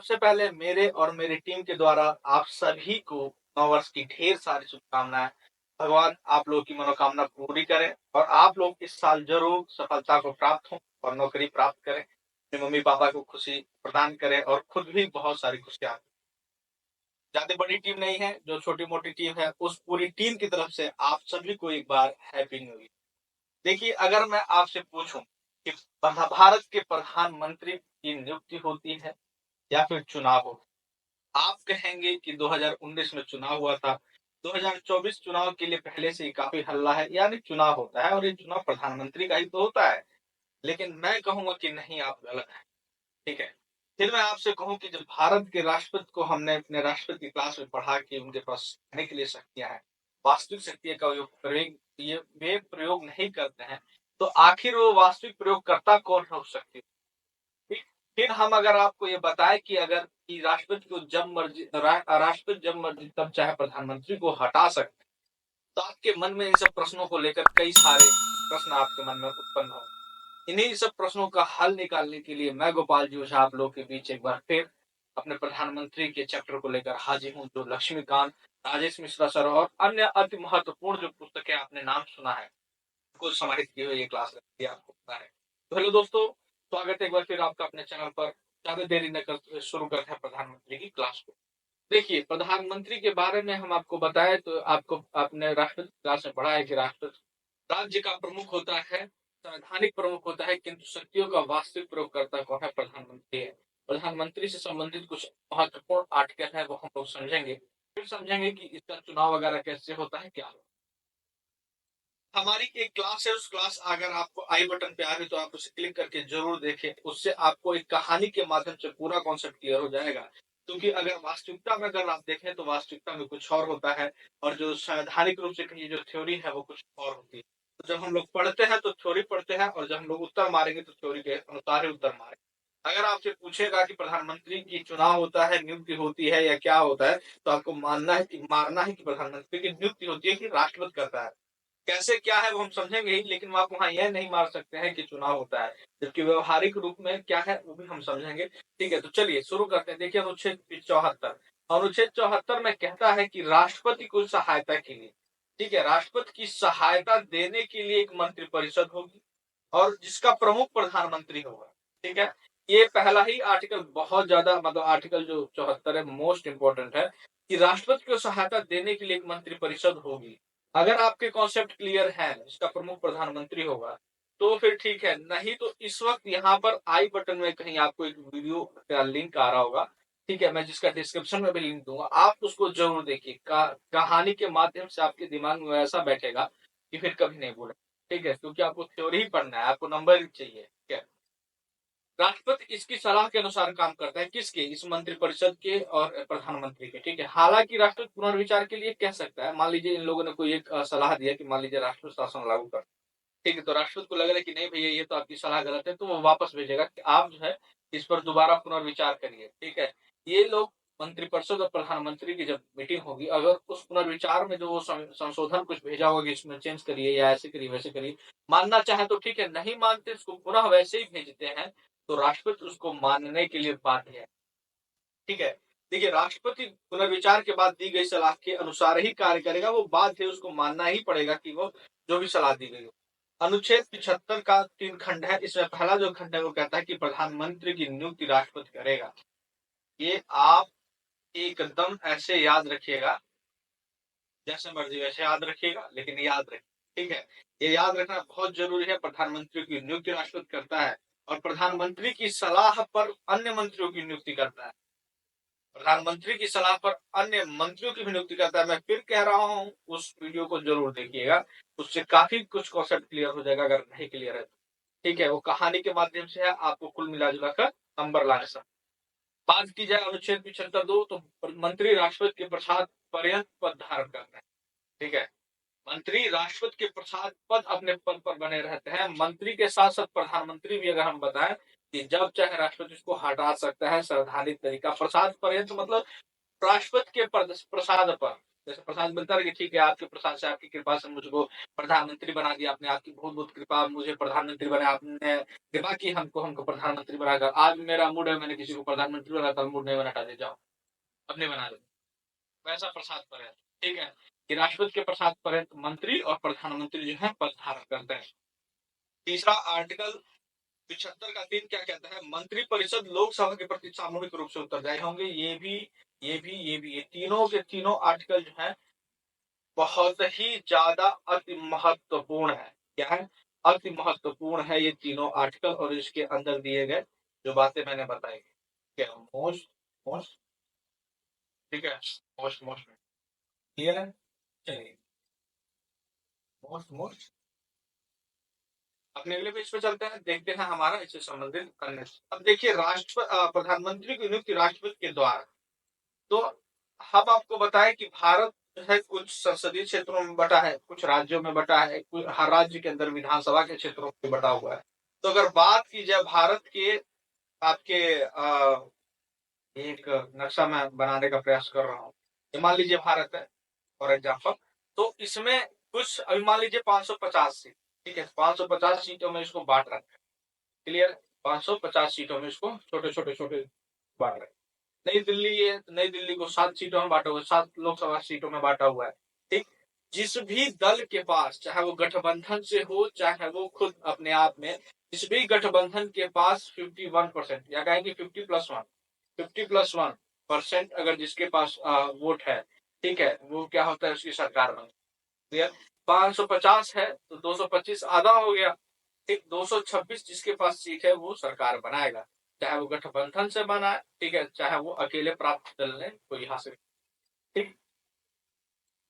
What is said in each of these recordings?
सबसे पहले मेरे और मेरी टीम के द्वारा आप सभी को नववर्ष की ढेर सारी शुभकामनाएँ। भगवान आप लोगों की मनोकामना पूरी करे और आप लोग इस साल ज़रूर सफलता को प्राप्त हों और नौकरी प्राप्त करें। अपने मम्मी-पापा को खुशी प्रदान करें और खुद भी बहुत सारी खुशियाँ। ज़्यादा बड़ी टीम नहीं है, जो छोटी-मोटी टीम है, उस पूरी टीम की तरफ से आप सभी को एक बार हैप्पी न्यू ईयर। देखिए, अगर मैं आपसे पूछूँ कि भारत के प्रधानमंत्री की नियुक्ति होती है या फिर चुनाव हो, आप कहेंगे कि 2019 में चुनाव हुआ था। 2024 चुनाव के लिए पहले से ही काफ़ी हल्ला है, यानी चुनाव होता है और ये चुनाव प्रधानमंत्री का ही तो होता है। लेकिन मैं कहूँगा कि नहीं, आप गलत हैं, ठीक है? फिर मैं आपसे कहूँ कि जब भारत के राष्ट्रपति को हमने अपने राष्ट्रपति की क्लास में पढ़ा कि उनके पास कहने के लिए शक्तियाँ हैं, वास्तविक शक्तियों का वे प्रयोग नहीं करते हैं, तो आखिर वो वास्तविक प्रयोगकर्ता कौन हो सकती है? ठीक। फिर हम अगर आपको ये बताएं कि अगर कि राष्ट्रपति को जब मर्जी राष्ट्रपति जब मर्जी तब चाहे प्रधानमंत्री को हटा सकते हैं, तो आपके मन में इन सब प्रश्नों को लेकर कई सारे प्रश्न आपके मन में उत्पन्न हो। इन्हीं सब प्रश्नों का हल निकालने के लिए मैं गोपाल जी ओझा आप लोगों के बीच एक बार फिर अपने प्रधानमंत्री के चैप्टर को लेकर हाजिर हूँ, जो लक्ष्मीकांत, राजेश मिश्रा सर और अन्य अति महत्वपूर्ण जो पुस्तकें आपने नाम सुना है, को समाहित किए हुए ये क्लास लगती है, आपको पता है। तो हेलो दोस्तों, स्वागत है एक बार फिर आपका अपने चैनल पर। ज़्यादा देरी न करते हुए शुरू करते हैं प्रधानमंत्री की क्लास को। देखिए, प्रधानमंत्री के बारे में हम आपको बताएँ तो आपको आपने राष्ट्रपति क्लास में पढ़ा है कि राष्ट्रपति राज्य का प्रमुख होता है, संवैधानिक प्रमुख होता है, किंतु शक्तियों का वास्तविक प्रयोगकर्ता कौन है? प्रधानमंत्री है। प्रधानमंत्री से संबंधित कुछ महत्वपूर्ण आर्टिकल है, वो हम लोग समझेंगे। फिर समझेंगे कि इसका चुनाव वगैरह कैसे होता है, क्या होता है। हमारी एक क्लास है, उस क्लास अगर आपको आई बटन पे आ रही तो आप उसे क्लिक करके ज़रूर देखें। उससे आपको एक कहानी के माध्यम से पूरा कॉन्सेप्ट क्लियर हो जाएगा। क्योंकि अगर वास्तविकता में अगर आप देखें तो वास्तविकता में कुछ और होता है और जो संवैधानिक रूप से कही जो थ्योरी है वो कुछ और होती है। तो जब हम लोग पढ़ते हैं तो थ्योरी पढ़ते हैं और जब हम लोग उत्तर मारेंगे तो थ्योरी के अनुसार ही उत्तर मारेंगे। अगर आपसे पूछेगा कि प्रधानमंत्री की चुनाव होता है, नियुक्ति होती है या क्या होता है, तो आपको मानना है कि प्रधानमंत्री की नियुक्ति होती है कि राष्ट्रपति करता है। कैसे क्या है वो हम समझेंगे ही, लेकिन आप वहाँ यह नहीं मार सकते हैं कि चुनाव होता है, जबकि व्यवहारिक रूप में क्या है वो भी हम समझेंगे। ठीक है, तो चलिए शुरू करते हैं। देखिए, अनुच्छेद 74 अनुच्छेद 74 में कहता है कि राष्ट्रपति को सहायता के लिए, ठीक है, राष्ट्रपति की सहायता देने के लिए एक मंत्रिपरिषद होगी और जिसका प्रमुख प्रधानमंत्री होगा। ठीक है, ये पहला ही आर्टिकल बहुत ज्यादा, मतलब आर्टिकल जो 74 है, मोस्ट इंपोर्टेंट है कि राष्ट्रपति को सहायता देने के लिए एक मंत्रिपरिषद होगी। अगर आपके कॉन्सेप्ट क्लियर है, इसका प्रमुख प्रधानमंत्री होगा, तो फिर ठीक है। नहीं तो इस वक्त यहाँ पर आई बटन में कहीं आपको एक वीडियो का लिंक आ रहा होगा, ठीक है, मैं जिसका डिस्क्रिप्शन में भी लिंक दूंगा, आप उसको जरूर देखिए। कहानी के माध्यम से आपके दिमाग में ऐसा बैठेगा कि फिर कभी नहीं भूले। ठीक है, क्योंकि आपको थ्योरी ही पढ़ना है, आपको नंबर ही चाहिए। ठीक है, राष्ट्रपति इसकी सलाह के अनुसार काम करता है, किसके? इस मंत्रिपरिषद के और प्रधानमंत्री के। ठीक है, हालांकि राष्ट्रपति पुनर्विचार के लिए कह सकता है। मान लीजिए इन लोगों ने कोई एक सलाह दिया कि मान लीजिए राष्ट्रपति शासन लागू कर, ठीक है, तो राष्ट्रपति को लग रहा है कि नहीं भैया ये तो आपकी सलाह गलत है, तो वो वापस भेजेगा कि आप जो है इस पर दोबारा पुनर्विचार करिए। ठीक है, ये लोग मंत्रिपरिषद और प्रधानमंत्री की जब मीटिंग होगी, अगर उस पुनर्विचार में जो वो संशोधन कुछ भेजा होगा कि इसमें चेंज करिए या ऐसे करिए वैसे करिए, मानना चाहे तो ठीक है, नहीं मानते उसको पुनः वैसे ही भेजते हैं, तो राष्ट्रपति उसको मानने के लिए बाध्य है। ठीक है, देखिए, राष्ट्रपति पुनर्विचार के बाद दी गई सलाह के अनुसार ही कार्य करेगा, वो बाध्य है, उसको मानना ही पड़ेगा कि वो जो भी सलाह दी गई हो। अनुच्छेद 75 का 3 खंड है। इसमें पहला जो खंड है वो कहता है कि प्रधानमंत्री की नियुक्ति राष्ट्रपति करेगा। ये आप एकदम ऐसे याद रखिएगा, जैसे मर्जी वैसे याद रखिएगा, लेकिन याद रखिए। ठीक है, ये याद रखना बहुत जरूरी है। प्रधानमंत्री की नियुक्ति राष्ट्रपति करता है और प्रधानमंत्री की सलाह पर अन्य मंत्रियों की नियुक्ति करता है। प्रधानमंत्री की सलाह पर अन्य मंत्रियों की भी नियुक्ति करता है। मैं फिर कह रहा हूँ, उस वीडियो को जरूर देखिएगा, उससे काफी कुछ कॉन्सेप्ट क्लियर हो जाएगा अगर नहीं क्लियर है तो। ठीक है, वो कहानी के माध्यम से है, आपको कुल मिला जुला कर नंबर लाने से। बात की जाए अनुच्छेद 75(2), तो मंत्री राष्ट्रपति के प्रसाद पर्यंत पद धारण करते हैं। ठीक है, मंत्री राष्ट्रपति के प्रसाद पद अपने पद पर बने रहते हैं। मंत्री के साथ साथ प्रधानमंत्री भी, अगर हम बताएं कि जब चाहे राष्ट्रपति उसको हटा सकता है संवैधानिक तरीका। प्रसाद पर्यंत मतलब राष्ट्रपति के प्रसाद पर, जैसे प्रसाद मिलता है कि ठीक है, आपके प्रसाद से, आपकी कृपा से मुझको प्रधानमंत्री बना दिया आपने, आपकी बहुत-बहुत कृपा, मुझे प्रधानमंत्री बनाया आपने, कृपा की हमको प्रधानमंत्री बनाकर। आज मेरा मूड है, मैंने किसी को प्रधानमंत्री बना, कल मूड नहीं बना, हटा दे, जाओ, अब नहीं बना रहे। वैसा प्रसाद पर है, ठीक है? कि राष्ट्रपति के प्रसाद पर है, तो मंत्री और प्रधानमंत्री जो है पद धारण करते हैं। तीसरा आर्टिकल 75 का 3 क्या कहता है? मंत्रिपरिषद लोकसभा के प्रति सामूहिक रूप से उत्तरदायी होंगे। ये तीनों के तीनों आर्टिकल जो है बहुत ही ज्यादा अति महत्वपूर्ण है। क्या है? अति महत्वपूर्ण है ये तीनों आर्टिकल, और इसके अंदर दिए गए जो बातें मैंने बताई। क्या मोस्ट मोस्ट ठीक है, मोस्ट मोस्ट क्लियर है? चलिए, मोस्ट मोस्ट अपने अगले पेज पे चलते हैं, देखते हैं हमारा इससे संबंधित अन्य। अब देखिए, प्रधानमंत्री की नियुक्ति राष्ट्रपति के द्वारा। तो हम आपको बताएं कि भारत जो है कुछ संसदीय क्षेत्रों में बटा है, कुछ राज्यों में बटा है, हर राज्य के अंदर विधानसभा के क्षेत्रों में बटा हुआ है। तो अगर बात की जाए भारत के, आपके एक नक्शा मैं बनाने का प्रयास कर रहा हूँ। मान लीजिए भारत है फॉर एग्जाम्पल, तो इसमें कुछ, अभी मान लीजिए 550 सीट, ठीक है? 550 सीटों में इसको बांट रखा है। क्लियर? 550 सीटों में इसको छोटे छोटे छोटे बांट रहे। नई दिल्ली है, नई दिल्ली को 7 सीटों में बांटा हुआ है, 7 लोकसभा सीटों में बांटा हुआ है, ठीक? जिस भी दल के पास, चाहे वो गठबंधन से हो, चाहे वो खुद अपने आप में, जिस भी गठबंधन के पास 51%, या कहेंगे 50+1 अगर जिसके पास वोट है, ठीक है, वो क्या होता है, उसकी सरकार बनती है। 550 है तो 225 आधा हो गया, ठीक? 226 जिसके पास सीट है वो सरकार बनाएगा, चाहे वो गठबंधन से बना है, ठीक है, चाहे वो अकेले प्राप्त दल ने कोई हासिल, ठीक?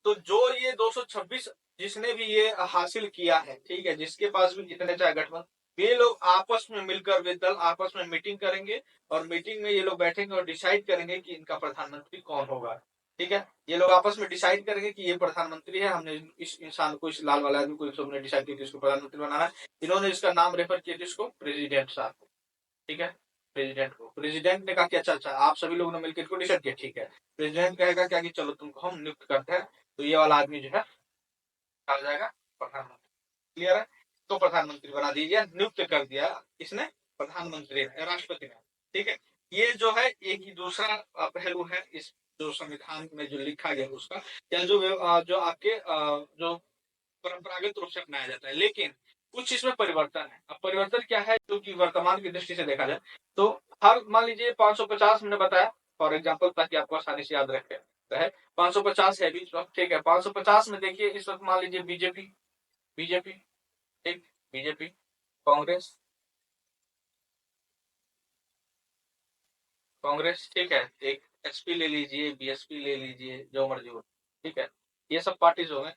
तो जो ये 226 जिसने भी ये हासिल किया है, ठीक है, जिसके पास भी जितने चाहे गठबंधन, ये लोग आपस में मिलकर, वे दल आपस में मीटिंग करेंगे, और मीटिंग में ये लोग बैठेंगे और डिसाइड करेंगे कि इनका प्रधानमंत्री कौन होगा, ठीक है? ये लोग आपस में डिसाइड करेंगे कि ये प्रधानमंत्री है, हमने इस इंसान को, इस लाल वाले आदमी को, सबने डिसाइड किया कि इसको प्रधानमंत्री बनाना है। इन्होंने इसका नाम रेफर किया जिसको, प्रेसिडेंट साहब, ठीक है? प्रेसिडेंट को, प्रेसिडेंट ने कहा कि अच्छा अच्छा, आप सभी लोगों ने मिलकर इसको डिसाइड किया, ठीक है? प्रेसिडेंट कहेगा क्या कि चलो तुमको हम नियुक्त करते हैं, तो ये वाला आदमी जो है आ जाएगा प्रधानमंत्री। क्लियर है? तो प्रधानमंत्री बना दीजिए, नियुक्त कर दिया इसने, प्रधानमंत्री राष्ट्रपति ने, ठीक है? ये जो है एक ही दूसरा पहलू है इस जो संविधान में जो लिखा गया उसका, या जो आपके जो परंपरागत रूप से अपनाया जाता है। लेकिन कुछ इसमें परिवर्तन है। अब परिवर्तन क्या है, जो कि वर्तमान की दृष्टि से देखा जाए, तो हर, मान लीजिए 550 मैंने बताया फॉर एग्जाम्पल, ताकि आपको आसानी से याद रखे रहे, 550 है बीच वक्त, ठीक है? 550 में देखिए इस वक्त मान लीजिए बीजेपी, बीजेपी, ठीक, बीजेपी, कांग्रेस, कांग्रेस, ठीक है, एक एसपी ले लीजिए, बीएसपी ले लीजिए, जो मर्जी हो, ठीक है? ये सब पार्टीज हो गए।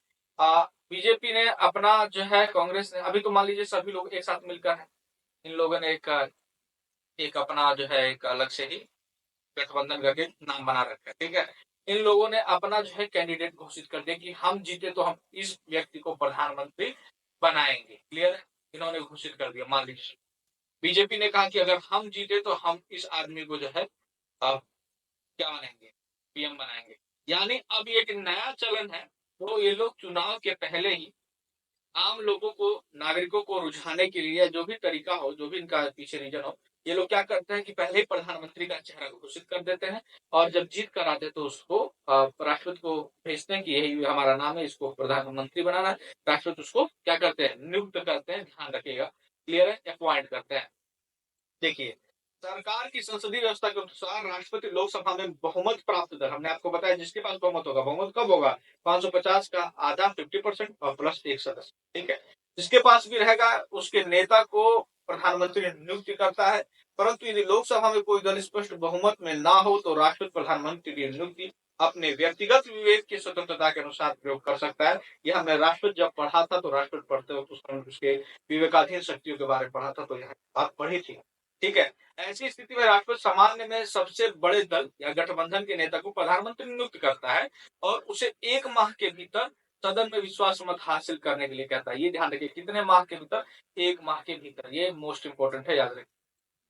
बीजेपी ने अपना जो है, कांग्रेस ने, अभी तो मान लीजिए सभी लोग एक साथ मिलकर है, इन लोगों ने एक एक अपना जो है एक अलग से ही गठबंधन करके नाम बना रखा है, ठीक है? इन लोगों ने अपना जो है कैंडिडेट घोषित कर दिया कि हम जीते तो हम इस व्यक्ति को प्रधानमंत्री बनाएंगे। क्लियर है? इन्होंने घोषित कर दिया। मान लीजिए बीजेपी ने कहा कि अगर हम जीते तो हम इस आदमी को जो है क्या बनाएंगे, पीएम बनाएंगे। यानी अब एक नया चलन है, तो ये लोग चुनाव के पहले ही आम लोगों को, नागरिकों को रुझाने के लिए, जो भी तरीका हो, जो भी इनका पीछे रीजन हो, ये लोग क्या करते हैं कि पहले ही प्रधानमंत्री का चेहरा घोषित कर देते हैं, और जब जीत कर आते तो उसको राष्ट्रपति को भेजते हैं कि यही हमारा नाम है, इसको प्रधानमंत्री बनाना है। राष्ट्रपति उसको क्या करते हैं, नियुक्त करते हैं, ध्यान रखिएगा, क्लियर है, अपॉइंट करते हैं। देखिए, सरकार की संसदीय व्यवस्था के अनुसार राष्ट्रपति लोकसभा में बहुमत प्राप्त दल, हमने आपको बताया जिसके पास बहुमत होगा, बहुमत कब होगा, 550 का आधा 50% और प्लस एक सदस्य, ठीक है? जिसके पास भी रहेगा उसके नेता को प्रधानमंत्री नियुक्त करता है। परंतु यदि लोकसभा में कोई दल स्पष्ट बहुमत में ना हो तो राष्ट्रपति प्रधानमंत्री की नियुक्ति अपने व्यक्तिगत विवेक की स्वतंत्रता के अनुसार प्रयोग कर सकता है। यह हमने राष्ट्रपति जब पढ़ा था, तो राष्ट्रपति पढ़ते वक्त उसके विवेकाधीन शक्तियों के बारे में पढ़ा था, तो यह बात पढ़ी थी, ठीक है? ऐसी स्थिति में राष्ट्रपति सामान्य में सबसे बड़े दल या गठबंधन के नेता को प्रधानमंत्री नियुक्त करता है, और उसे 1 माह के भीतर सदन में विश्वास मत हासिल करने के लिए कहता है। ये ध्यान रखिए, कितने माह के भीतर, 1 माह के भीतर, ये मोस्ट इंपोर्टेंट है, याद रखिए।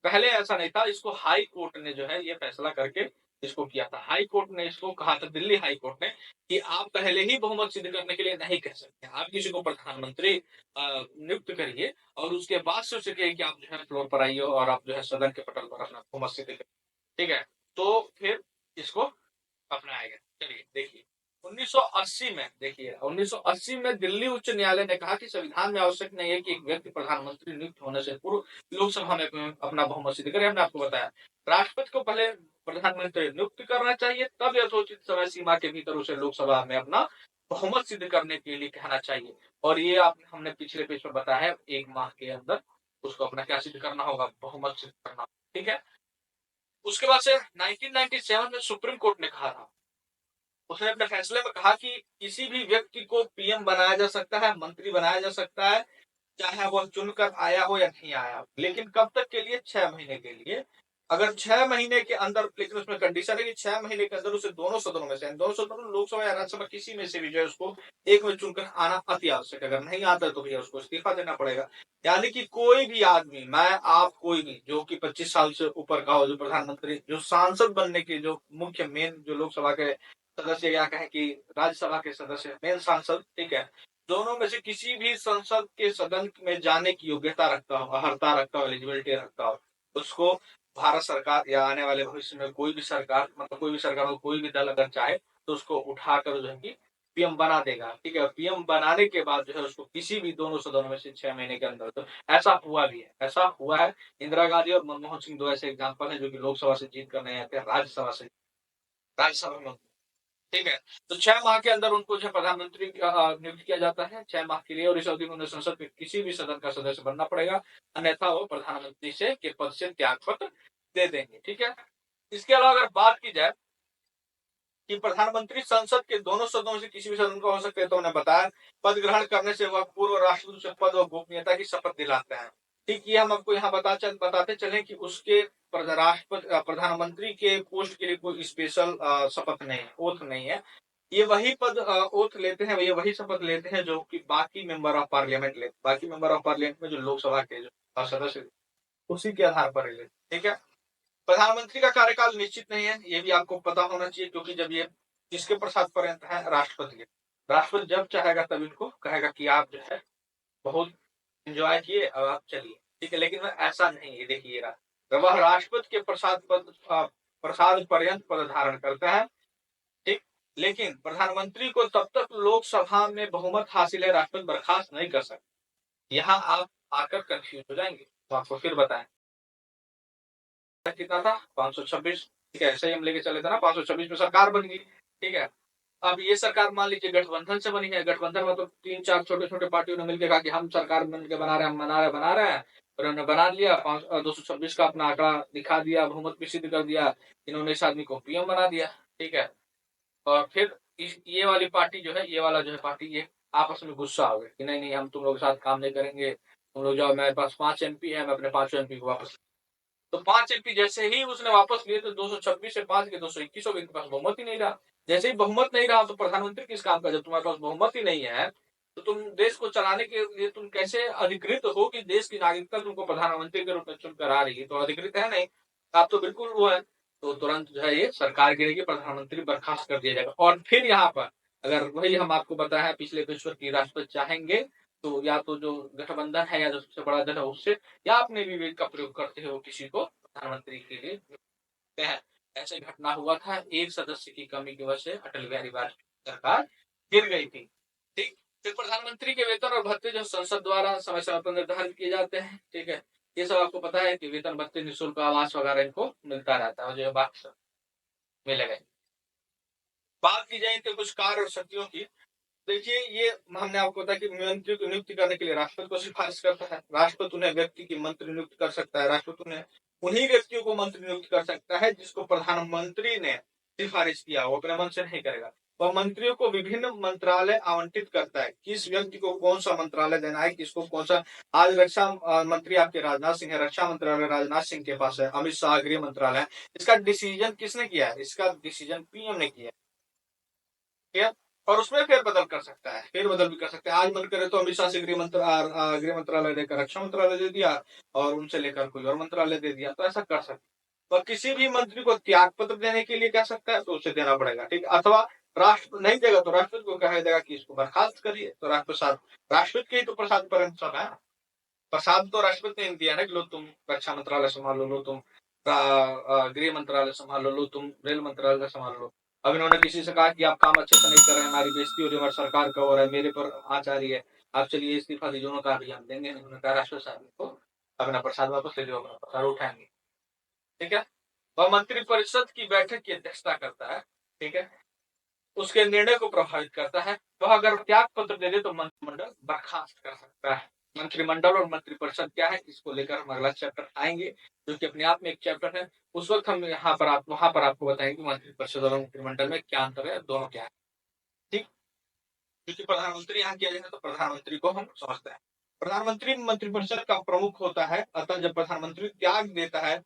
पहले ऐसा नहीं था, इसको हाई कोर्ट ने जो है ये फैसला करके इसको किया था। हाई कोर्ट ने इसको कहा था, दिल्ली हाई कोर्ट ने, कि आप पहले ही बहुमत सिद्ध करने के लिए नहीं कह सकते। आप किसी को प्रधानमंत्री नियुक्त करिए और उसके बाद से उसे कहिए कि आप जो है फ्लोर पर आइए और आप जो है सदन के पटल पर अपना बहुमत सिद्ध करिए। ठीक है, तो फिर इसको अपनाया गया। चलिए देखिए, 1980 में, देखिए 1980 में दिल्ली उच्च न्यायालय ने कहा कि संविधान में आवश्यक नहीं है कि एक व्यक्ति प्रधानमंत्री नियुक्त होने से पूर्व लोकसभा में अपना बहुमत सिद्ध करे। हमने आपको बताया, राष्ट्रपति को पहले प्रधानमंत्री नियुक्त करना चाहिए, तब यथोचित समय सीमा के भीतर उसे लोकसभा में अपना बहुमत सिद्ध करने के लिए कहना चाहिए। और ये आप हमने पिछले पेज पर बताया है, 1 माह के अंदर उसको अपना क्या सिद्ध करना होगा, बहुमत सिद्ध करना। ठीक है, उसके बाद से 1997 में सुप्रीम कोर्ट ने कहा था, उसने अपने फैसले में कहा कि किसी भी व्यक्ति को पीएम बनाया जा सकता है, मंत्री बनाया जा सकता है, चाहे वह चुनकर आया हो या नहीं आया, लेकिन कब तक के लिए, 6 महीने के लिए। अगर 6 महीने के अंदर, लेकिन उसमें कंडीशन है कि 6 महीने के अंदर उसे दोनों सदनों में से, दोनों सदनों लोकसभा या राज्यसभा किसी में से भी जो है उसको एक में चुनकर आना अति आवश्यक है। अगर नहीं आता है तो भैया उसको इस्तीफा देना पड़ेगा। यानी कि कोई भी आदमी, मैं आप कोई भी जो कि 25 साल से ऊपर का हो, जो प्रधानमंत्री, जो सांसद बनने के जो मुख्य मेन जो लोकसभा के सदस्य या कहें कि राज्यसभा के सदस्य, मेन सांसद, ठीक है, दोनों में से किसी भी संसद के सदन में जाने की योग्यता रखता हो, अर्हता रखता हो, एलिजिबिलिटी रखता हो, उसको भारत सरकार या आने वाले भविष्य में कोई भी सरकार, मतलब कोई भी सरकार को कोई भी दल अगर चाहे तो उसको उठाकर जो है कि पीएम बना देगा। ठीक है, पीएम बनाने के बाद जो है उसको किसी भी दोनों सदनों में से 6 महीने के अंदर, तो ऐसा हुआ भी है, ऐसा हुआ है। इंदिरा गांधी और मनमोहन सिंह दो ऐसे एग्जाम्पल है जो कि लोकसभा से जीत कर नहीं आते, राज्यसभा से, राज्यसभा में। ठीक है, तो 6 माह के अंदर उनको जो प्रधानमंत्री नियुक्त किया जाता है, 6 माह के लिए, और इस अवधि में उन्हें संसद के किसी भी सदन का सदस्य बनना पड़ेगा, अन्यथा वो प्रधानमंत्री से के पद से त्याग पत्र दे देंगे। ठीक है, इसके अलावा अगर बात की जाए कि प्रधानमंत्री संसद के दोनों सदनों से किसी भी सदन का हो सकते हैं, तो उन्हें बताया पद ग्रहण करने से वह पूर्व राष्ट्रपति से पद और गोपनीयता की शपथ दिलाते हैं। ठीक, ये हम आपको यहाँ बताते चले कि उसके राष्ट्रपति प्रधानमंत्री के पोस्ट के लिए कोई स्पेशल शपथ नहीं है, ओथ नहीं है। ये वही पद ओथ लेते हैं, ये वही शपथ लेते हैं जो कि बाकी मेंबर ऑफ पार्लियामेंट लेते, बाकी मेंबर ऑफ पार्लियामेंट में जो लोकसभा के जो सदस्य, उसी के आधार पर लेते। ठीक है, प्रधानमंत्री का कार्यकाल निश्चित नहीं है, ये भी आपको पता होना चाहिए, क्योंकि जब ये किसके प्रसाद पर्यंत है, राष्ट्रपति के। राष्ट्रपति जब चाहेगा तब इनको कहेगा कि आप जो है बहुत एंजॉय किए, अब आप चलिए। ठीक है, लेकिन ऐसा नहीं है, देखिए वह राष्ट्रपति के प्रसाद पर्यंत पद धारण करता है। ठीक, लेकिन प्रधानमंत्री को तब तक लोकसभा में बहुमत हासिल है, राष्ट्रपति बर्खास्त नहीं कर सकते। यहाँ आप आकर कंफ्यूज हो जाएंगे, तो आपको फिर बताएं कितना था, 526। ठीक है, ऐसे ही हम लेके चले थे ना, 526 में सरकार बन गई। ठीक है, अब ये सरकार मान लीजिए गठबंधन से बनी है, गठबंधन में तो 3-4 छोटे छोटे पार्टियों ने मिलकर कहा कि हम सरकार मिलकर बना रहे हैं, हम बना रहे हैं, और उन्होंने बना लिया, 226 का अपना आंकड़ा दिखा दिया, बहुमत भी सिद्ध कर दिया, इन्होंने इस आदमी को पीएम बना दिया। ठीक है, और फिर ये वाली पार्टी जो है, ये वाला जो है पार्टी, ये आपस में गुस्सा हो गए कि नहीं नहीं, हम तुम लोग के साथ काम नहीं करेंगे, तुम लोग जाओ, मेरे पास 5 एमपी है, मैं अपने 5 एमपी को वापस। तो 5 एमपी जैसे ही उसने वापस लिए, तो 226 से 5 के 221 हो गए, इनके पास बहुमत ही नहीं रहा। जैसे ही बहुमत नहीं रहा तो प्रधानमंत्री किस काम का, जब तुम्हारे पास बहुमत ही नहीं है तो तुम देश को चलाने के लिए तुम कैसे अधिकृत हो कि देश की नागरिकता तुमको प्रधानमंत्री के रूप में चुनकर आ रही है, तो अधिकृत है नहीं, आप तो बिल्कुल वो है। तो तुरंत जो है ये सरकार गिरेगी, प्रधानमंत्री बर्खास्त कर दिया जाएगा। और फिर यहाँ पर अगर वही हम आपको बताया पिछले विश्व की राष्ट्रपति चाहेंगे तो या तो जो गठबंधन है या जो सबसे बड़ा दल है उससे, या अपने विवेक का प्रयोग करते हो किसी को प्रधानमंत्री के लिए नियुक्त है। ऐसे घटना हुआ था, एक सदस्य की कमी की वजह से अटल बिहारी वाजपेयी सरकार गिर गई थी। ठीक, फिर प्रधानमंत्री के वेतन और भत्ते जो संसद द्वारा समय समय पर निर्धारित किए जाते हैं। ठीक है, ये सब आपको पता है कि वेतन भत्ते निःशुल्क आवास वगैरह इनको मिलता रहता है, जो बात मिलेगा। बात की जाए इनके कुछ कार्य और शक्तियों की, देखिए ये हमने आपको बताया कि मंत्री को नियुक्त करने के लिए राष्ट्रपति को सिफारिश करता है, राष्ट्रपति उन्हें व्यक्ति की मंत्री नियुक्त कर सकता है, राष्ट्रपति उन्हें उन्हीं व्यक्तियों को मंत्री नियुक्त कर सकता है जिसको प्रधानमंत्री ने सिफारिश किया, वो अपने मन से नहीं करेगा। वह मंत्रियों को विभिन्न मंत्रालय आवंटित करता है, किस व्यक्ति को कौन सा मंत्रालय देना है, किसको कौन सा। आज रक्षा मंत्री आपके राजनाथ सिंह है, रक्षा मंत्रालय राजनाथ सिंह के पास है, अमित शाह गृह मंत्रालय। इसका डिसीजन किसने किया है, इसका डिसीजन पीएम ने किया है, और उसमें फेरबदल कर सकता है, फेरबदल भी कर सकता है। आज मन करे तो अमित शाह से गृह मंत्रालय देकर रक्षा मंत्रालय दे दिया, और उनसे लेकर कोई और मंत्रालय दे दिया, तो ऐसा कर सकते। वह किसी भी मंत्री को त्याग पत्र देने के लिए कह सकता है तो उसे देना पड़ेगा, ठीक है। अथवा राष्ट्र नहीं देगा तो राष्ट्रपति को कहा देगा कि इसको बर्खास्त करिए, तो राष्ट्रपति के ही तो प्रसाद पर सब है। प्रसाद तो राष्ट्रपति ने दिया ना कि लो तुम रक्षा मंत्रालय संभालो, लो तुम गृह मंत्रालय संभालो, लो तुम रेल मंत्रालय संभालो। अब इन्होंने किसी से कहा कि आप काम अच्छे से नहीं कर रहे हैं, हमारी बेइज्जती हो रही है, हमारी सरकार का हो रहा है, मेरे पर आँच आ रही है, आप चलिए इस्तीफा दीजिए। उन्होंने कहा भैया हम देंगे नहीं। उन्होंने कहा राष्ट्रपति साहब को अपना प्रसाद वापस ले लो, अपना प्रसाद उठाएंगे, ठीक है। वह मंत्रिपरिषद की बैठक की अध्यक्षता करता है, ठीक है, उसके निर्णय को प्रभावित करता है। वह अगर त्याग पत्र दे दे तो मंत्रिमंडल बर्खास्त कर सकता है। मंत्रिमंडल और मंत्रिपरिषद क्या है, इसको लेकर हम अगला चैप्टर आएंगे, जो कि अपने आप में एक चैप्टर है। उस वक्त हम वहां पर आपको बताएंगे मंत्रिपरिषद और मंत्रिमंडल में क्या अंतर है, दोनों क्या है, ठीक। क्योंकि प्रधानमंत्री यहाँ किया जाएगा तो प्रधानमंत्री को हम समझते हैं। प्रधानमंत्री मंत्रिपरिषद का प्रमुख होता है, अतः जब प्रधानमंत्री त्याग देता है,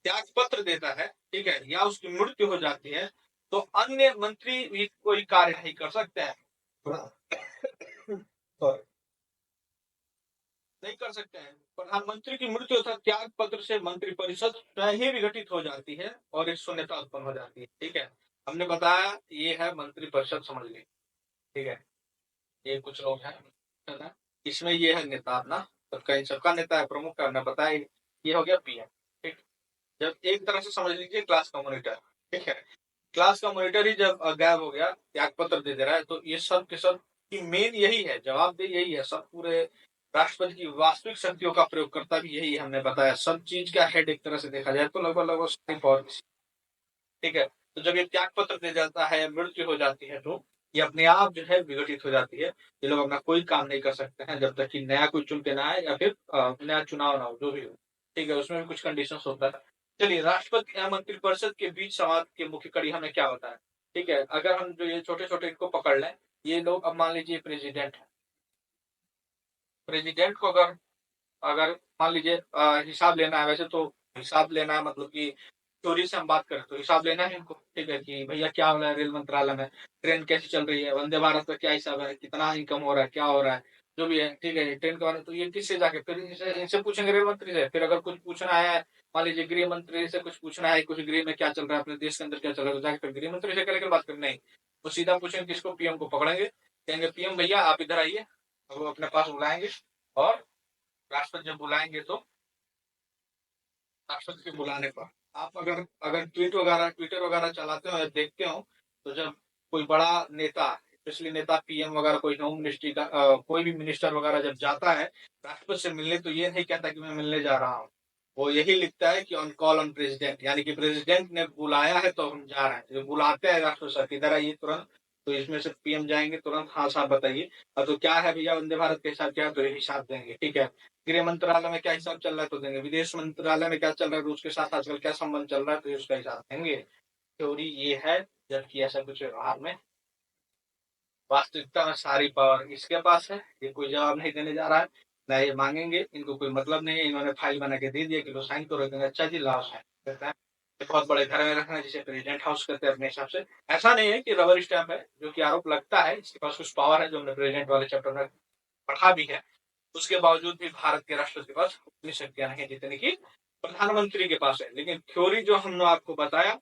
त्याग पत्र देता है, ठीक है, या उसकी मृत्यु हो जाती है, तो अन्य मंत्री भी कोई कार्य नहीं कर सकते हैं। Sorry, नहीं कर सकते हैं। प्रधानमंत्री की मृत्यु तथा त्याग पत्र से मंत्रिपरिषद स्वयं ही विघटित हो जाती है और एक शून्यता उत्पन्न हो जाती है, ठीक है। हमने बताया ये है मंत्रिपरिषद, समझ ली, ठीक है। ये कुछ लोग हैं है ना, इसमें ये है नेता अपना, सबका इन सबका नेता है, प्रमुख का हमने बताया। ये हो गया पीएम, ठीक। जब एक तरह से समझ लीजिए क्लास का मॉनिटर, ठीक है, क्लास का मॉनिटर ही जब गायब हो गया, त्याग पत्र दे दे रहा है, तो ये सब के सब की मेन यही है, जवाबदेही यही है। सब पूरे राष्ट्रपति की वास्तविक शक्तियों का प्रयोग करता भी यही है, हमने बताया। सब चीज का हेड एक तरह से देखा जाए तो लगभग लगभग सारी पावर, ठीक है। तो जब ये त्याग पत्र दे जाता है, मृत्यु हो जाती है, तो ये अपने आप जो है विघटित हो जाती है। ये लोग अपना कोई काम नहीं कर सकते हैं जब तक कि नया कोई चुन के ना आए या फिर नया चुनाव ना हो, जो भी हो, ठीक है। उसमें भी कुछ कंडीशन होता है। चलिए, राष्ट्रपति या मंत्रिपरिषद के बीच संवाद की मुख्य कड़ी हमने क्या बताया, ठीक है। अगर हम जो ये छोटे छोटे इनको पकड़ लें, ये लोग, अब मान लीजिए प्रेसिडेंट है, प्रेसिडेंट को अगर अगर मान लीजिए हिसाब लेना है, वैसे तो हिसाब लेना है, मतलब कि चोरी से हम बात करें तो हिसाब लेना है इनको, ठीक है, कि भैया क्या हो रहा है रेल मंत्रालय में, ट्रेन कैसी चल रही है, वंदे भारत का क्या हिसाब है, कितना इनकम हो रहा है, क्या हो रहा है, जो भी है, ठीक है। ट्रेन के बारे में तो ये किससे जाके फिर इनसे पूछेंगे, रेल मंत्री से। फिर अगर कुछ पूछना है, मान लीजिए गृह मंत्री से कुछ पूछना है, कुछ गृह में क्या चल रहा है, अपने देश के अंदर क्या चल रहा है, तो जाके फिर गृह मंत्री से करेंगे बात करनी नहीं, वो सीधा पूछेंगे किसको, पीएम को पकड़ेंगे, कहेंगे पीएम भैया आप इधर आइए, वो अपने पास बुलाएंगे। और राष्ट्रपति जब बुलाएंगे तो राष्ट्रपति के बुलाने पर आप अगर अगर ट्विटर वगैरह चलाते हो या देखते हो, तो जब कोई बड़ा नेता, स्पेशली नेता, पीएम वगैरह, कोई होम मिनिस्ट्री का कोई भी मिनिस्टर वगैरह जब जाता है राष्ट्रपति से मिलने, तो ये नहीं कहता कि मैं मिलने जा रहा हूँ। वो यही लिखता है कि ऑन कॉल ऑन प्रेसिडेंट, यानी कि प्रेसिडेंट ने बुलाया है तो हम जा रहे हैं। जो बुलाते हैं राष्ट्रपति साहब इधर आइए तुरंत, तो इसमें से पीएम जाएंगे तुरंत, हाँ साहब बताइए, अब तो क्या है भैया, वंदे भारत के हिसाब क्या है, तो ये हिसाब देंगे, ठीक है। गृह मंत्रालय में क्या हिसाब चल रहा है तो देंगे, विदेश मंत्रालय में क्या चल रहा है, रूस के साथ आजकल क्या संबंध चल रहा है, तो उसका हिसाब देंगे। थ्योरी ये है, जबकि ऐसा कुछ व्यवहार में, वास्तविकता में सारी पावर इसके पास है। ये कोई जवाब नहीं देने जा रहा है, ना ये मांगेंगे, इनको कोई मतलब नहीं है। इन्होंने फाइल बना के दे दिया कि लो साइन करो, देंगे अच्छा जी लाओ साइन करता है। बहुत बड़े घर में रखना, जिसे प्रेसिडेंट हाउस कहते हैं अपने हिसाब से। ऐसा नहीं है कि रबर स्टैंप है, जो कि आरोप लगता है, इसके पास कुछ पावर है, जो हमने प्रेसिडेंट वाले चैप्टर में पढ़ा भी है। उसके बावजूद भी भारत के राष्ट्रपति के पास उतनी शक्तियां नहीं जितनी की प्रधानमंत्री के पास है। लेकिन थ्योरी जो हमने आपको बताया,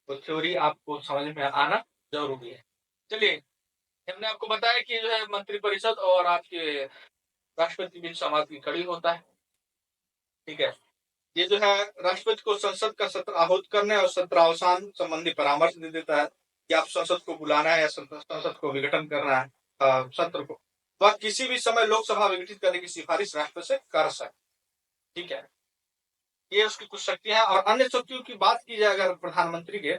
वो थ्योरी आपको समझ में आना जरूरी है। चलिए, हमने आपको बताया कि जो है मंत्रिपरिषद और आपके राष्ट्रपति के बीच संवाद की कड़ी होता है, ठीक है। ये जो है राष्ट्रपति को संसद का सत्र आहूत करने और सत्र अवसान संबंधी परामर्श दे देता है कि आप संसद को बुलाना है या संसद को विघटन करना है, सत्र को। वह किसी भी समय लोकसभा विघटित करने की सिफारिश राष्ट्रपति से कर सकते, ठीक है। ये उसकी कुछ शक्तियां हैं। और अन्य शक्तियों की बात की जाए अगर प्रधानमंत्री के,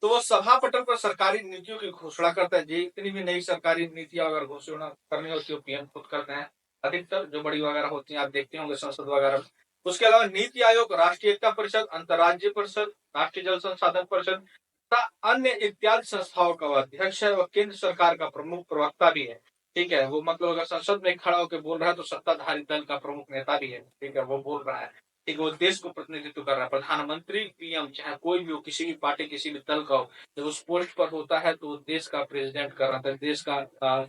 तो वो सभा पटल पर सरकारी नीतियों की घोषणा करता है। जितनी भी नई सरकारी नीतियां अगर घोषणा करनी होती है पीएम खुद करते हैं, अधिकतर जो बड़ी वगैरह होती हैं, आप देखते होंगे संसद वगैरह में। उसके अलावा नीति आयोग, राष्ट्रीय एकता परिषद, अंतर्राज्यीय परिषद, राष्ट्रीय जल संसाधन परिषद तथा अन्य इत्यादि संस्थाओं का अध्यक्ष है। वह केंद्र सरकार का प्रमुख प्रवक्ता भी है, ठीक है। वो मतलब अगर संसद में खड़ा होकर बोल रहा है तो सत्ताधारी दल का प्रमुख नेता भी है, ठीक है, वो बोल रहा है, ठीक है, वो देश को प्रतिनिधित्व कर रहा है। प्रधानमंत्री, पीएम, चाहे कोई भी हो, किसी भी पार्टी, किसी भी दल का हो, जब उस पोस्ट पर होता है तो देश का प्रेसिडेंट कर रहा था,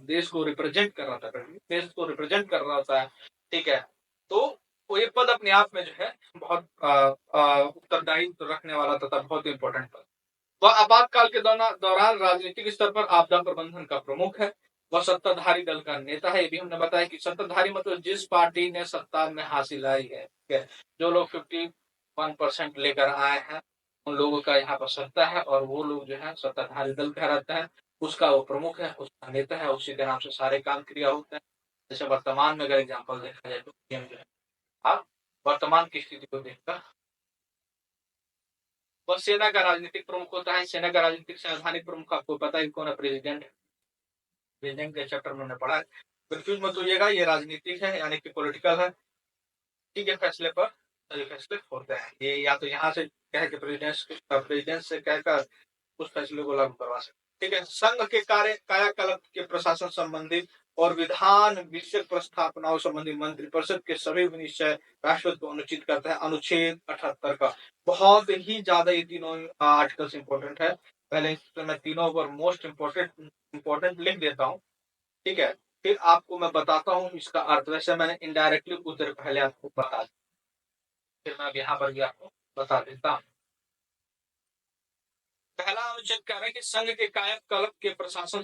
देश को रिप्रेजेंट कर रहा था, देश को रिप्रेजेंट कर रहा होता है, ठीक है। तो वो ये पद अपने आप में जो है बहुत उत्तरदायित्व रखने वाला तथा बहुत इंपॉर्टेंट पद। वह आपातकाल के दौरान राजनीतिक स्तर पर आपदा प्रबंधन का प्रमुख है। वह सत्ताधारी दल का नेता है। ये भी हमने बताया कि सत्ताधारी मतलब जिस पार्टी ने सत्ता में हासिल आई है, ठीक है, जो लोग 51% लेकर आए हैं, उन लोगों का यहाँ पर सत्ता है और वो लोग जो है सत्ताधारी दल कहलाता है। उसका वो प्रमुख है, उसका नेता है, उसी के नाम से सारे काम क्रिया होते हैं। जैसे वर्तमान में अगर एग्जाम्पल देखा जाए तो पीएम जो है, आप वर्तमान की स्थिति को देखकर वह सेना का राजनीतिक प्रमुख होता है। सेना का राजनीतिक संवैधानिक प्रमुख आपको पता है कौन है? प्रेसिडेंट। प्रेसिडेंट के चैप्टर में हमने पढ़ा है। कंफ्यूज मत होइएगा, ये राजनीतिक है यानी कि पॉलिटिकल है। ठीक है, फैसले पर सही फैसले होते हैं। ये या तो यहाँ से कह के प्रेसिडेंट से कहकर उस फैसले को लागू करवा सकते। ठीक है, संघ के कार्य कायाकल्प के प्रशासन संबंधी और विधान विषयक प्रस्तावनाओं संबंधी मंत्रिपरिषद के सभी विनिश्चय राष्ट्रपति को अनुचित करता है। अनुच्छेद 78 का बहुत ही ज्यादा ये तीनों आर्टिकल्स इंपॉर्टेंट है। पहले मैं तीनों पर मोस्ट इंपॉर्टेंट लिख देता हूँ। ठीक है, फिर आपको मैं बताता हूँ इसका अर्थ। वैसे मैंने इनडायरेक्टली उधर पहले आपको बता दिया, फिर मैं अब यहाँ पर भी आपको बता देता हूँ। पहला अनुच्छेद कह रहा है कि संघ के कायाकल्प के प्रशासन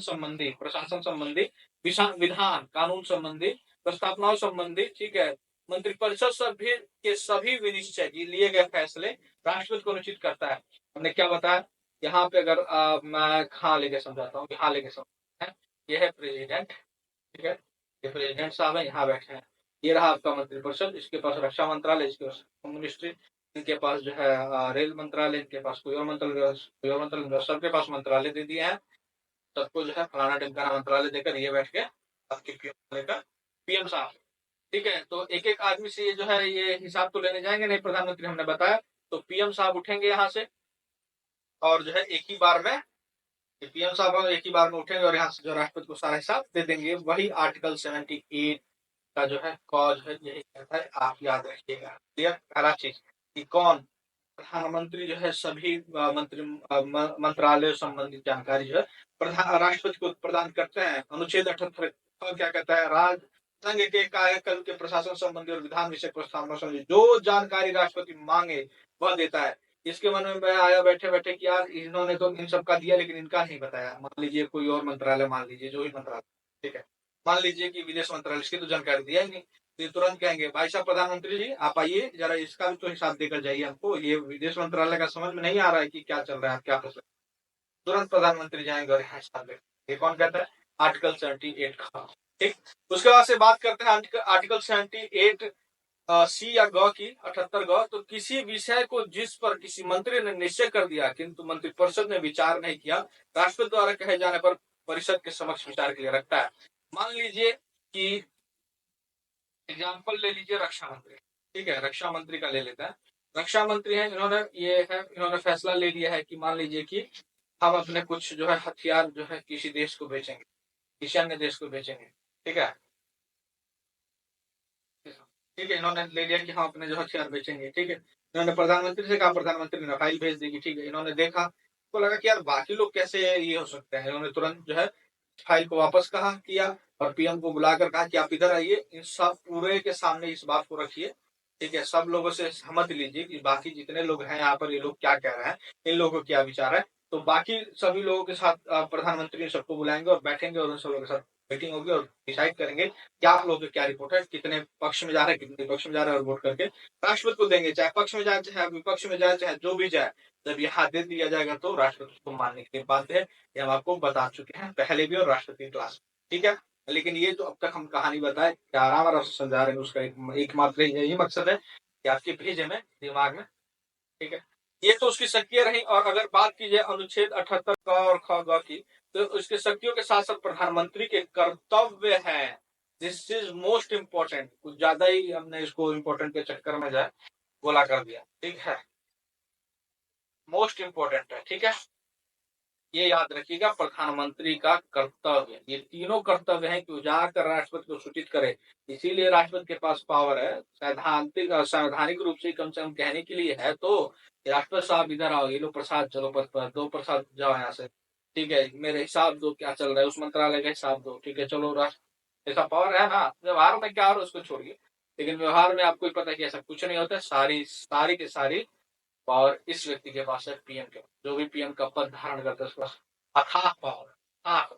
संबंधी विधान कानून संबंधी प्रस्तावनाओं संबंधी, ठीक है, मंत्रिपरिषद सभी के सभी विनिश्चय लिए गए फैसले राष्ट्रपति को अनुचित करता है। हमने क्या बताया यहाँ पे? अगर मैं कहाँ लेके समझाता हूँ, यहाँ लेके समझाता है। ये है प्रेसिडेंट, ठीक है, ये प्रेसिडेंट साहब है, यहाँ बैठे हैं। ये रहा आपका मंत्रिपरिषद, इसके पास रक्षा मंत्रालय, इसके पास होम मिनिस्ट्री, इनके पास जो है रेल मंत्रालय, इनके पास कोई और मंत्रालय, सबके पास मंत्रालय दे दिए हैं। सबको जो है फलाना ढिमकाना मंत्रालय देकर ये बैठ के आपके पीएम साहब। ठीक है, तो एक एक आदमी से ये जो है ये हिसाब तो लेने जाएंगे नहीं, प्रधानमंत्री हमने बताया। तो पीएम साहब उठेंगे यहाँ से और जो है एक ही बार में पीएम साहब एक ही बार में उठेंगे और यहाँ से जो राष्ट्रपति को सारा हिसाब दे देंगे। वही आर्टिकल 78 का जो है कॉज है, यही कहता है, आप याद रखिएगा। क्लियर? पहला चीज कि कौन प्रधानमंत्री जो है सभी मंत्रालय संबंधित जानकारी जो है राष्ट्रपति को प्रदान करते हैं। अनुच्छेद 78 क्या कहता है? संघ के कायाकल्प के प्रशासन संबंधी और विधान विषय प्रस्तावना संबंधी जो जानकारी राष्ट्रपति मांगे वह देता है। इसके मन में आया बैठे बैठे कि यार इन्होंने तो इन सबका दिया लेकिन इनका नहीं बताया। मान लीजिए कोई और मंत्रालय, मान लीजिए जो भी मंत्रालय, ठीक है, मान लीजिए कि विदेश मंत्रालय, इसकी तो जानकारी दिया ही नहीं। तो ये तुरंत कहेंगे भाई साहब प्रधानमंत्री जी आप आइए जरा इसका भी तो हिसाब देकर जाइए हमको। ये विदेश मंत्रालय का समझ में नहीं आ रहा है कि क्या चल रहा है, क्या कर सकते। तुरंत प्रधानमंत्री जाएंगे और यहाँ हिसाब देंगे। ये कौन कहता है? आर्टिकल 78 का। ठीक, उसके बाद से बात करते हैं आर्टिकल 78 सी या ग की। 78 ग तो किसी विषय को जिस पर किसी मंत्री ने निश्चय कर दिया किंतु मंत्रिपरिषद ने विचार नहीं किया, राष्ट्रपति द्वारा कहे जाने पर परिषद के समक्ष विचार के लिए रखता है। मान लीजिए कि एग्जाम्पल ले लीजिए रक्षा मंत्री, ठीक है, रक्षा मंत्री का ले लेते हैं। रक्षा मंत्री है, इन्होंने फैसला ले लिया है कि मान लीजिए कि हम अपने कुछ जो है हथियार जो है किसी देश को बेचेंगे, किसी अन्य देश को बेचेंगे। ठीक है, ठीक है, इन्होंने ले लिया कि हम अपने जो हथियार बेचेंगे। ठीक है, इन्होंने प्रधानमंत्री से कहा, प्रधानमंत्री ने फाइल भेज देगी। ठीक है, इन्होंने देखा तो लगा कि यार बाकी लोग कैसे ये हो सकते हैं। इन्होंने तुरंत जो है फाइल को वापस कहा किया और पीएम को बुलाकर कहा कि आप इधर आइए, इन सब पूरे के सामने इस बात को रखिए। ठीक है, सब लोगों से सहमत लीजिए कि बाकी जितने लोग हैं यहाँ पर, ये लोग क्या कह रहे हैं, इन लोगों को क्या विचार है। तो बाकी सभी लोगों के साथ प्रधानमंत्री सबको बुलाएंगे और बैठेंगे और उन सब लोगों के साथ मीटिंग होगी और डिसाइड करेंगे कि आप लोगों की क्या रिपोर्ट है, कितने पक्ष में जा रहे हैं, कितने विपक्ष में जा रहे हैं, और वोट करके राष्ट्रपति को देंगे। चाहे पक्ष में जाए, चाहे विपक्ष में जाए, चाहे जो भी जाए, जब यहाँ दे दिया जाएगा तो राष्ट्रपति को मानने के लिए बाध्य है। ये हम आपको बता चुके हैं पहले भी और राष्ट्रपति क्लास। ठीक है, लेकिन ये जो अब तक हम कहानी बताए आराम आराम से समझा रहे हैं, उसका एकमात्र यही मकसद है कि आपके भेजे में दिमाग में। ठीक है, ये तो उसकी शक्तियां रही। और अगर बात की जाए अनुच्छेद 78 का और ख ग की, तो उसके शक्तियों के साथ साथ प्रधानमंत्री के कर्तव्य है। This is most important. कुछ ज्यादा ही हमने इसको इंपॉर्टेंट के चक्कर में जाए बोला कर दिया। ठीक है, मोस्ट इंपॉर्टेंट है। ठीक है, ये याद रखिएगा, प्रधानमंत्री का कर्तव्य, ये तीनों कर्तव्य हैं कि वो जाकर राष्ट्रपति को सूचित करे। इसीलिए राष्ट्रपति के पास पावर है, संवैधानिक रूप से कम कहने के लिए है। तो राष्ट्रपति साहब इधर आओ, ये लो प्रसाद, चलो पद पर दो प्रसाद, जाओ यहाँ से। ठीक है, मेरे हिसाब दो क्या चल रहा है, उस मंत्रालय का हिसाब दो। ठीक है, चलो राष्ट्र, ऐसा पावर है ना। व्यवहार में क्या हो रहा है उसको छोड़िए, लेकिन व्यवहार में आपको भी पता है कि ऐसा कुछ नहीं होता है। सारी की सारी पावर इस व्यक्ति के पास है, पीएम के पास। जो भी पीएम का पद धारण करता है उसके पास अथाह पावर, अथाह,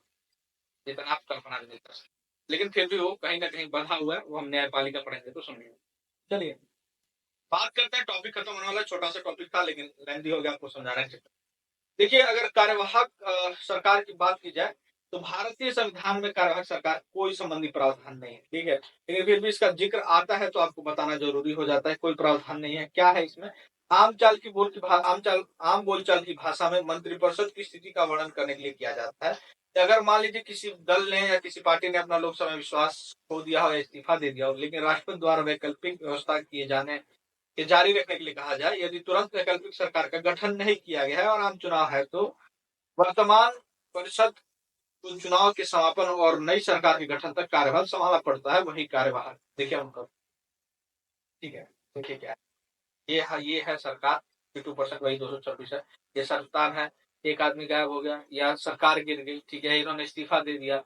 जितना आप कल्पना नहीं कर सकते। लेकिन फिर भी वो कहीं ना कहीं बंधा हुआ है। वो हम न्यायपालिका पढ़ेंगे तो सुनिए। चलिए बात करते हैं। टॉपिक खत्म होने वाला, छोटा सा टॉपिक था लेकिन लेंथी हो गया आपको समझाने के। देखिए अगर कार्यवाहक सरकार की बात की जाए तो भारतीय संविधान में कार्यवाहक सरकार कोई संबंधी प्रावधान नहीं है, ठीक है। लेकिन फिर भी इसका जिक्र आता है तो आपको बताना जरूरी हो जाता है। कोई प्रावधान नहीं है। क्या है इसमें? आम बोलचाल की भाषा में मंत्रिपरिषद की स्थिति का वर्णन करने के लिए किया जाता है कि अगर मान लीजिए किसी दल ने या किसी पार्टी ने अपना लोकसभा में विश्वास खो दिया हो या इस्तीफा दे दिया हो, लेकिन राष्ट्रपति द्वारा वैकल्पिक व्यवस्था किए जाने के जारी रखने के लिए कहा जाए, यदि तुरंत वैकल्पिक सरकार का गठन नहीं किया गया है और आम चुनाव है, तो वर्तमान परिषद को चुनाव के समापन और नई सरकार के गठन तक कार्यभार संभालना पड़ता है। वही कार्यभार देखिए उनका, ठीक है। देखिए क्या है, ये है सरकार। 52% वही 226 है। ये सरकार है। एक आदमी गायब हो गया या सरकार गिर गई, ठीक है, इन्होंने इस्तीफा दे दिया,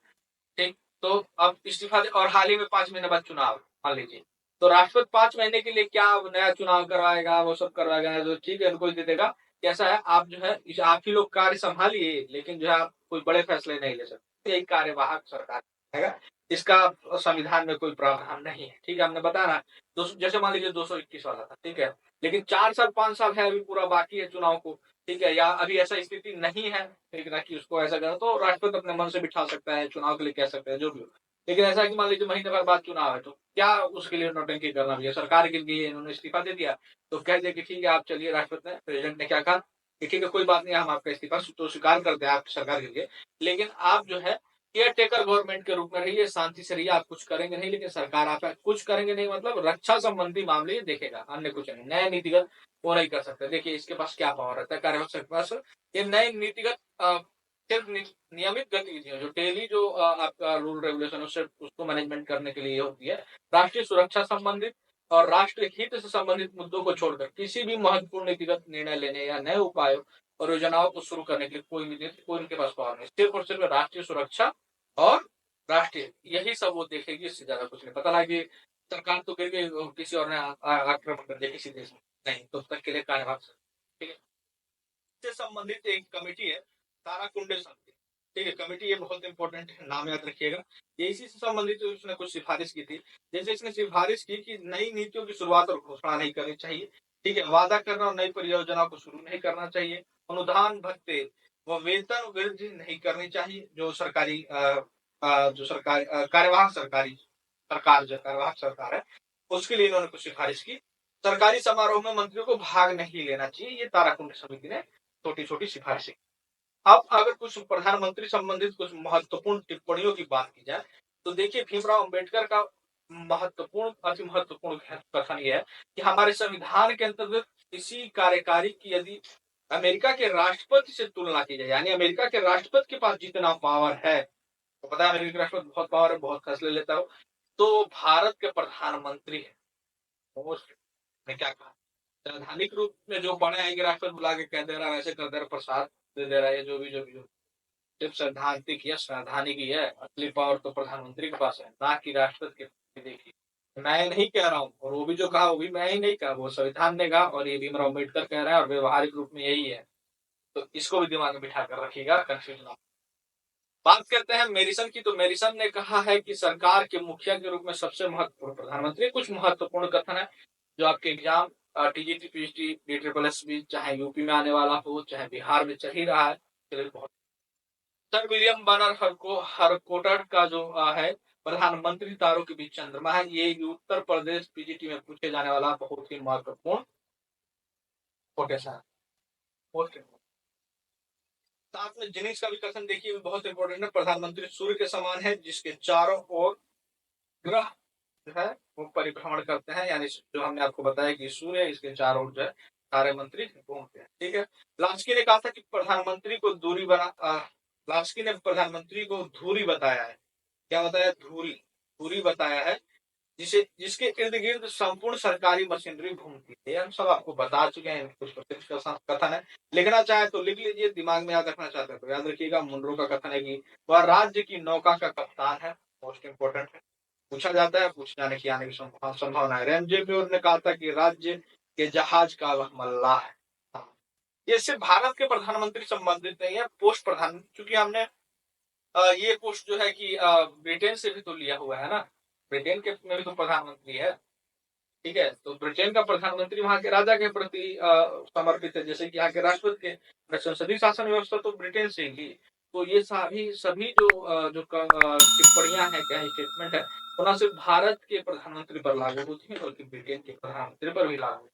ठीक। तो अब इस्तीफा दे और हाल ही में 5 महीने बाद चुनाव मान लीजिए, तो राष्ट्रपति 5 महीने के लिए क्या नया चुनाव करवाएगा, वो सब करवाएगा, तो ठीक है उनको दे देगा। कैसा है, आप जो है आप ही लोग कार्य संभालिए, लेकिन जो है आप कोई बड़े फैसले नहीं ले सकते। यही कार्यवाहक सरकार है। इसका संविधान में कोई प्रावधान नहीं है, ठीक है। हमने बताया ना, जैसे मान लीजिए 221 वाला था, ठीक है, लेकिन 4 साल 5 साल है अभी पूरा बाकी है चुनाव को, ठीक है, या अभी ऐसा स्थिति नहीं है, ठीक ना, कि उसको ऐसा करो, तो राष्ट्रपति अपने मन से बिठा सकता है, चुनाव के लिए कह सकता है, जो भी हो। लेकिन ऐसा कि मान लीजिए महीने भर बाद चुनाव है, तो क्या उसके लिए नौटंकी करना भैया? सरकार गिर गई है, इन्होंने इस्तीफा दे दिया, तो कह दे कि ठीक है आप चलिए। राष्ट्रपति ने, प्रेसिडेंट ने क्या कहा कि ठीक है कोई बात नहीं, हम आपका इस्तीफा तो स्वीकार करते हैं, आपकी सरकार गिर गई, लेकिन आप जो है केयर टेकर गवर्नमेंट के रूप में रहिए, शांति से रहिए, आप कुछ करेंगे नहीं, लेकिन सरकार आप कुछ करेंगे नहीं, मतलब रक्षा संबंधी मामले ये देखेगा, अन्य कुछ नहीं। नए नीतिगत वो नहीं कर सकते। देखिए इसके पास क्या पावर रहता है कार्यवाहक के पास, ये नए नीतिगत सिर्फ नियमित गतिविधियां जो डेली जो आपका रूल रेगुलेशन उससे उसको मैनेजमेंट करने के लिए होती है। राष्ट्रीय सुरक्षा संबंधित और राष्ट्रीय हित से संबंधित मुद्दों को छोड़कर किसी भी महत्वपूर्ण नीतिगत निर्णय लेने या नए उपायों और योजनाओं को शुरू करने के लिए कोई उनके पास पावर नहीं। सिर्फ और सिर्फ राष्ट्रीय सुरक्षा और राष्ट्रीय, यही सब वो देखेगी, इससे ज्यादा कुछ नहीं। पता लगा कि सरकार तो गिर गई, किसी और ने आक्रमण कर दिया किसी देश में, नहीं, तो तक के लिए कार्यभाग, ठीक है। इससे संबंधित एक कमेटी है, ताराकुंडे समिति, ठीक है। कमेटी ये बहुत इंपॉर्टेंट है, नाम याद रखिएगा। ये इसी से संबंधित उसने कुछ सिफारिश की थी। जैसे इसने सिफारिश की कि नई नीतियों की शुरुआत और घोषणा नहीं करनी चाहिए, ठीक है। वादा करना और नई परियोजनाओं को शुरू नहीं करना चाहिए। अनुदान भत्ते व वेतन वृद्धि नहीं करनी चाहिए। जो सरकारी जो सरकारी कार्यवाहक सरकारी सरकार जो कार्यवाहक सरकार है, उसके लिए इन्होंने कुछ सिफारिश की। सरकारी समारोह में मंत्रियों को भाग नहीं लेना चाहिए। ये ताराकुंड समिति ने छोटी छोटी सिफारिशें। अब अगर कुछ प्रधानमंत्री संबंधित कुछ महत्वपूर्ण टिप्पणियों की बात की जाए, तो देखिए भीमराव अंबेडकर का महत्वपूर्ण, अति महत्वपूर्ण कथन यह है कि हमारे संविधान के अंतर्गत किसी कार्यकारी की यदि अमेरिका के राष्ट्रपति से तुलना की जाए, यानी अमेरिका के राष्ट्रपति के पास जितना पावर है, तो पता है अमेरिका के राष्ट्रपति बहुत पावर है, बहुत फैसले लेता हो, तो भारत के प्रधानमंत्री है। ने क्या कहा, संवैधानिक रूप में जो बड़े आएंगे राष्ट्रपति बुला के कह दे रहा है, ऐसे कर दे रहा, प्रसाद दे दे रहा है, जो भी सिर्फ सैद्धांतिक या संवैधानिक ही है। असली पावर तो प्रधानमंत्री के पास है, ना कि राष्ट्रपति के। देखिए मैं नहीं कह रहा हूँ, और वो भी जो कहा वो भी मैं ही नहीं कहा, वो संविधान ने कहा और ये भीमराव अम्बेडकर कह रहा है, और व्यवहारिक रूप में यही है। तो इसको भी दिमाग में बिठा कर रखिएगा, कंफ्यूजन। बात करते हैं मेरिसन की, तो मेरिसन ने कहा है कि सरकार के मुखिया के रूप में सबसे महत्वपूर्ण प्रधानमंत्री। कुछ महत्वपूर्ण कथन है जो आपके एग्जाम टीजीटी पीएचडी डीट्रिपल भी, चाहे यूपी में आने वाला हो, चाहे बिहार में चल ही रहा है, बहुत। सर विलियम बनर हरकोटर का जो है प्रधानमंत्री तारों के बीच चंद्रमा है, ये उत्तर प्रदेश पीजीटी में पूछे जाने वाला बहुत ही महत्वपूर्ण कोटेशन है। साथ में जिनिस का भी कथन देखिए, बहुत इंपॉर्टेंट है। प्रधानमंत्री सूर्य के समान है, जिसके चारों ओर ग्रह जो है वो परिभ्रमण करते हैं, यानी जो हमने आपको बताया कि सूर्य, इसके चारों ओर जो है सारे मंत्री घूमते हैं, ठीक है। लास्की ने कहा था कि प्रधानमंत्री को लास्की ने प्रधानमंत्री को धूरी बताया है। क्या बताया? धूरी बताया है, जिसके इर्द गिर्द संपूर्ण सरकारी मशीनरी घूमती है। हम सब आपको बता चुके हैं, कुछ कथन है। लिखना चाहे तो लिख लीजिए, दिमाग में याद रखना चाहते हैं तो याद रखिएगा। मुनरो का कथन है कि वह राज्य की नौका का कप्तान है, मोस्ट इंपोर्टेंट है। पूछा जाता है, पूछे जाने की आने की संभावना है। रेमजेपी ने कहा था कि राज्य के जहाज का वह मल्लाह है। हाँ, ये सिर्फ भारत के प्रधानमंत्री संबंधित नहीं है, पोस्ट प्रधान, क्योंकि हमने ये पोस्ट जो है कि ब्रिटेन से भी तो लिया हुआ है ना, ब्रिटेन के में भी तो प्रधानमंत्री है। ठीक है, तो ब्रिटेन का प्रधानमंत्री वहां के राजा के प्रति समर्पित है, जैसे कि यहाँ के राष्ट्रपति के संसदीय शासन व्यवस्था तो ब्रिटेन से ही ली। तो ये सभी जो टिप्पणियां हैं, क्या स्टेटमेंट है, वो न सिर्फ भारत के प्रधानमंत्री पर लागू होती है बल्कि ब्रिटेन के प्रधानमंत्री पर भी लागू।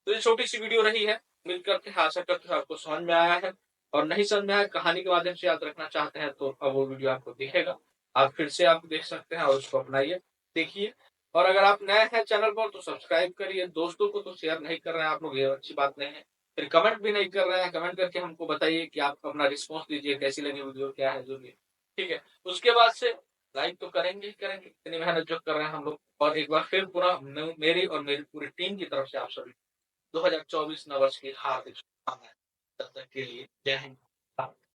तो ये छोटी सी वीडियो रही है, उम्मीद करते हैं, आशा करते हैं आपको समझ में आया है, और नहीं समझ में आया, कहानी के माध्यम से याद रखना चाहते हैं तो अब वो वीडियो आपको दिखेगा, आप फिर से आप देख सकते हैं और उसको अपनाइए, देखिए। और अगर आप नए हैं चैनल पर तो सब्सक्राइब करिए, दोस्तों को तो शेयर नहीं कर रहे हैं आप लोग, ये अच्छी बात नहीं है। फिर कमेंट भी नहीं कर रहे हैं, कमेंट करके हमको बताइए कि आप अपना रिस्पॉन्स दीजिए, कैसी लगी वीडियो, क्या है जो भी। ठीक है, उसके बाद से लाइक तो करेंगे ही करेंगे, इतनी मेहनत जो कर रहे हैं हम लोग। और एक बार फिर पूरा मेरी और मेरी पूरी टीम की तरफ से आप सभी 2024 नववर्ष की हार्दिक शुभकामनाएं। तब तक के लिए जय हिंद।